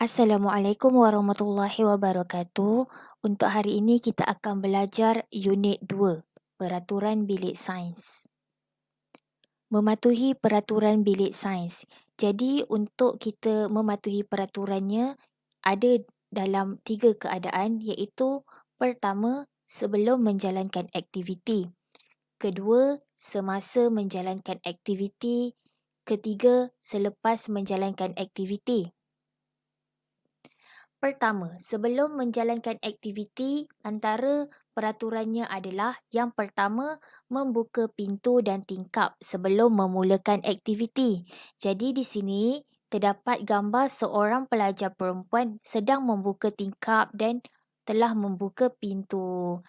Assalamualaikum warahmatullahi wabarakatuh. Untuk hari ini kita akan belajar unit 2, Peraturan Bilik Sains. Mematuhi peraturan bilik sains. Jadi untuk kita mematuhi peraturannya ada dalam 3 keadaan, iaitu pertama, sebelum menjalankan aktiviti. Kedua, semasa menjalankan aktiviti. Ketiga, selepas menjalankan aktiviti. Pertama, sebelum menjalankan aktiviti, antara peraturannya adalah yang pertama, membuka pintu dan tingkap sebelum memulakan aktiviti. Jadi di sini terdapat gambar seorang pelajar perempuan sedang membuka tingkap dan telah membuka pintu.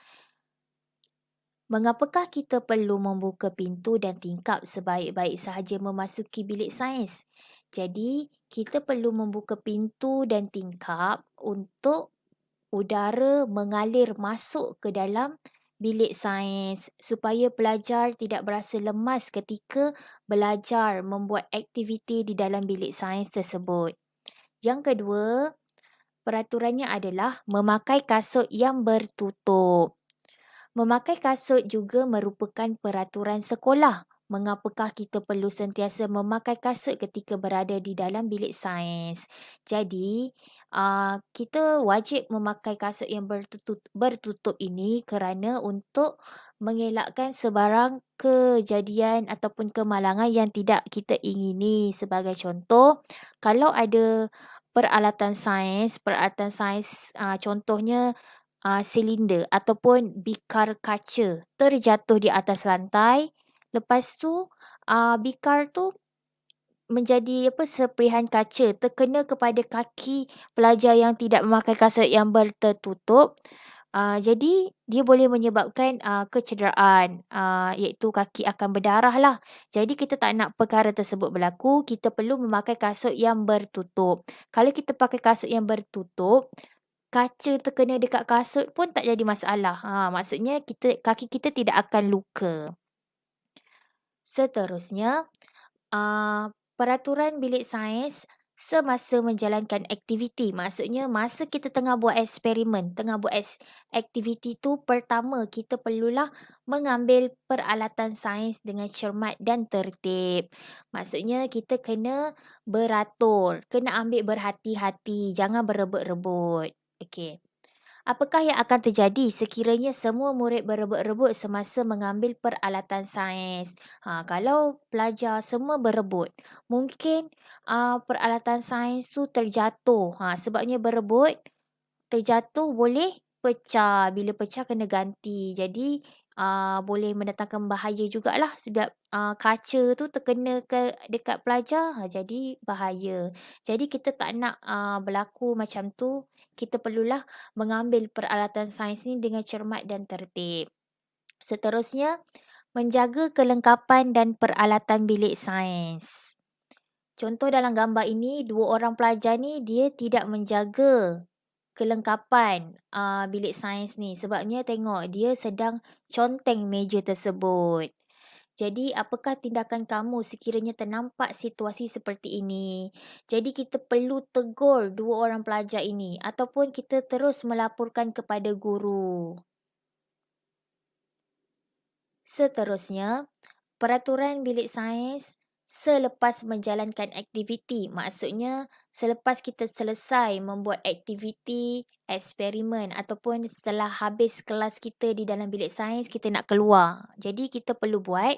Mengapakah kita perlu membuka pintu dan tingkap sebaik-baik sahaja memasuki bilik sains? Jadi, kita perlu membuka pintu dan tingkap untuk udara mengalir masuk ke dalam bilik sains supaya pelajar tidak berasa lemas ketika belajar membuat aktiviti di dalam bilik sains tersebut. Yang kedua, peraturannya adalah memakai kasut yang bertutup. Memakai kasut juga merupakan peraturan sekolah. Mengapakah kita perlu sentiasa memakai kasut ketika berada di dalam bilik sains? Jadi, kita wajib memakai kasut yang bertutup ini kerana untuk mengelakkan sebarang kejadian ataupun kemalangan yang tidak kita ingini. Sebagai contoh, kalau ada peralatan sains contohnya silinder ataupun bikar kaca terjatuh di atas lantai. Lepas tu, bikar tu menjadi serpihan kaca terkena kepada kaki pelajar yang tidak memakai kasut yang bertertutup. Jadi dia boleh menyebabkan kecederaan, iaitu kaki akan berdarah lah. Jadi kita tak nak perkara tersebut berlaku, kita perlu memakai kasut yang bertutup. Kalau kita pakai kasut yang bertutup, kaca terkena dekat kasut pun tak jadi masalah. Maksudnya kaki kita tidak akan luka. Seterusnya, peraturan bilik sains semasa menjalankan aktiviti. Maksudnya masa kita tengah buat eksperimen, tengah buat aktiviti tu, pertama kita perlulah mengambil peralatan sains dengan cermat dan tertib. Maksudnya kita kena beratur, kena ambil berhati-hati, jangan berebut-rebut. Okey. Apakah yang akan terjadi sekiranya semua murid berebut-rebut semasa mengambil peralatan sains? Kalau pelajar semua berebut, mungkin peralatan sains tu terjatuh. Sebabnya berebut, terjatuh boleh pecah. Bila pecah kena ganti. Jadi boleh mendatangkan bahaya jugalah sebab kaca tu terkena dekat pelajar, jadi bahaya. Jadi kita tak nak berlaku macam tu. Kita perlulah mengambil peralatan sains ni dengan cermat dan tertib. Seterusnya, menjaga kelengkapan dan peralatan bilik sains. Contoh dalam gambar ini, dua orang pelajar ni dia tidak menjaga kelengkapan bilik sains ni. Sebabnya tengok dia sedang conteng meja tersebut. Jadi apakah tindakan kamu sekiranya ternampak situasi seperti ini? Jadi kita perlu tegur dua orang pelajar ini ataupun kita terus melaporkan kepada guru. Seterusnya, peraturan bilik sains selepas menjalankan aktiviti. Maksudnya selepas kita selesai membuat aktiviti, eksperimen ataupun setelah habis kelas kita di dalam bilik sains, kita nak keluar. Jadi kita perlu buat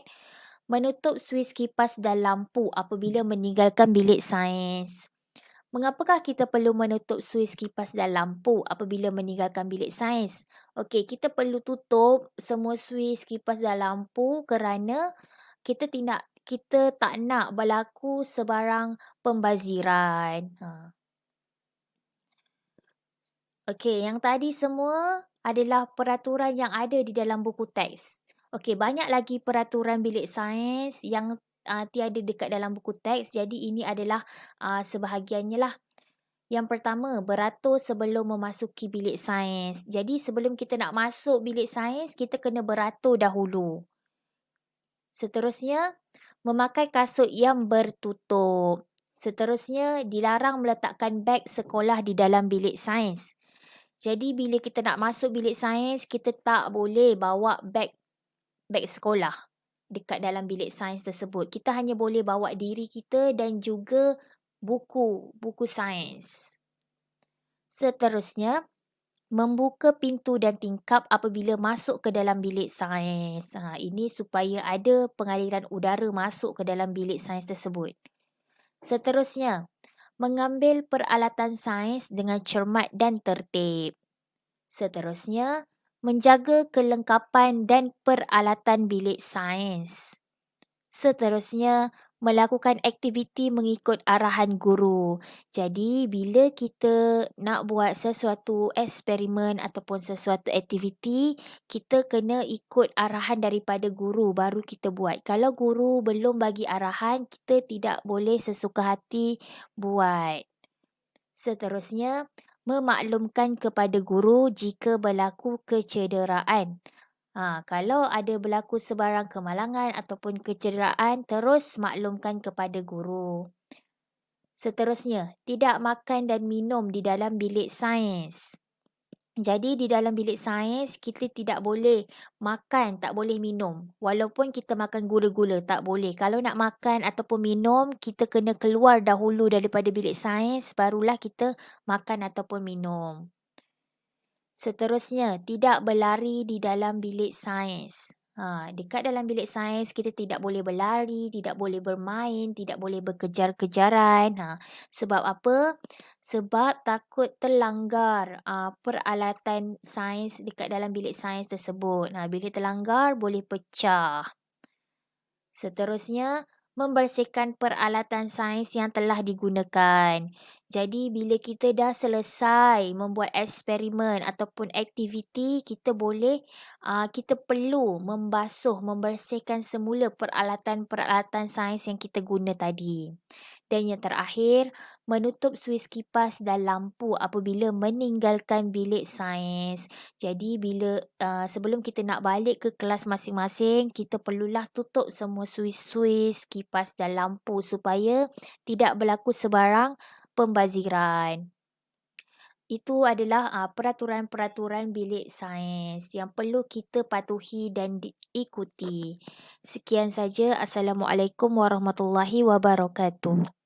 menutup suis kipas dan lampu apabila meninggalkan bilik sains. Mengapakah kita perlu menutup suis kipas dan lampu apabila meninggalkan bilik sains? Okey, kita perlu tutup semua suis kipas dan lampu kerana kita tak nak berlaku sebarang pembaziran. Okey, yang tadi semua adalah peraturan yang ada di dalam buku teks. Okey, banyak lagi peraturan bilik sains yang tiada dekat dalam buku teks. Jadi ini adalah sebahagiannya lah. Yang pertama, beratur sebelum memasuki bilik sains. Jadi sebelum kita nak masuk bilik sains, kita kena beratur dahulu. Seterusnya, memakai kasut yang bertutup. Seterusnya, dilarang meletakkan beg sekolah di dalam bilik sains. Jadi bila kita nak masuk bilik sains, kita tak boleh bawa beg sekolah dekat dalam bilik sains tersebut. Kita hanya boleh bawa diri kita dan juga buku sains. Seterusnya, membuka pintu dan tingkap apabila masuk ke dalam bilik sains. Ini supaya ada pengaliran udara masuk ke dalam bilik sains tersebut. Seterusnya, mengambil peralatan sains dengan cermat dan tertib. Seterusnya, menjaga kelengkapan dan peralatan bilik sains. Seterusnya, melakukan aktiviti mengikut arahan guru. Jadi, bila kita nak buat sesuatu eksperimen ataupun sesuatu aktiviti, kita kena ikut arahan daripada guru baru kita buat. Kalau guru belum bagi arahan, kita tidak boleh sesuka hati buat. Seterusnya, memaklumkan kepada guru jika berlaku kecederaan. Kalau ada berlaku sebarang kemalangan ataupun kecederaan, terus maklumkan kepada guru. Seterusnya, tidak makan dan minum di dalam bilik sains. Jadi di dalam bilik sains, kita tidak boleh makan, tak boleh minum. Walaupun kita makan gula-gula, tak boleh. Kalau nak makan ataupun minum, kita kena keluar dahulu daripada bilik sains, barulah kita makan ataupun minum. Seterusnya, tidak berlari di dalam bilik sains. Dekat dalam bilik sains, kita tidak boleh berlari, tidak boleh bermain, tidak boleh berkejar-kejaran. Sebab apa? Sebab takut terlanggar peralatan sains dekat dalam bilik sains tersebut. Bila terlanggar, boleh pecah. Seterusnya, membersihkan peralatan sains yang telah digunakan. Jadi, bila kita dah selesai membuat eksperimen ataupun aktiviti, kita perlu membersihkan semula peralatan-peralatan sains yang kita guna tadi. Dan yang terakhir, menutup suis kipas dan lampu apabila meninggalkan bilik sains. Jadi sebelum kita nak balik ke kelas masing-masing, kita perlulah tutup semua suis-suis, kipas dan lampu supaya tidak berlaku sebarang pembaziran. Itu adalah peraturan-peraturan bilik sains yang perlu kita patuhi dan diikuti. Sekian saja. Assalamualaikum warahmatullahi wabarakatuh.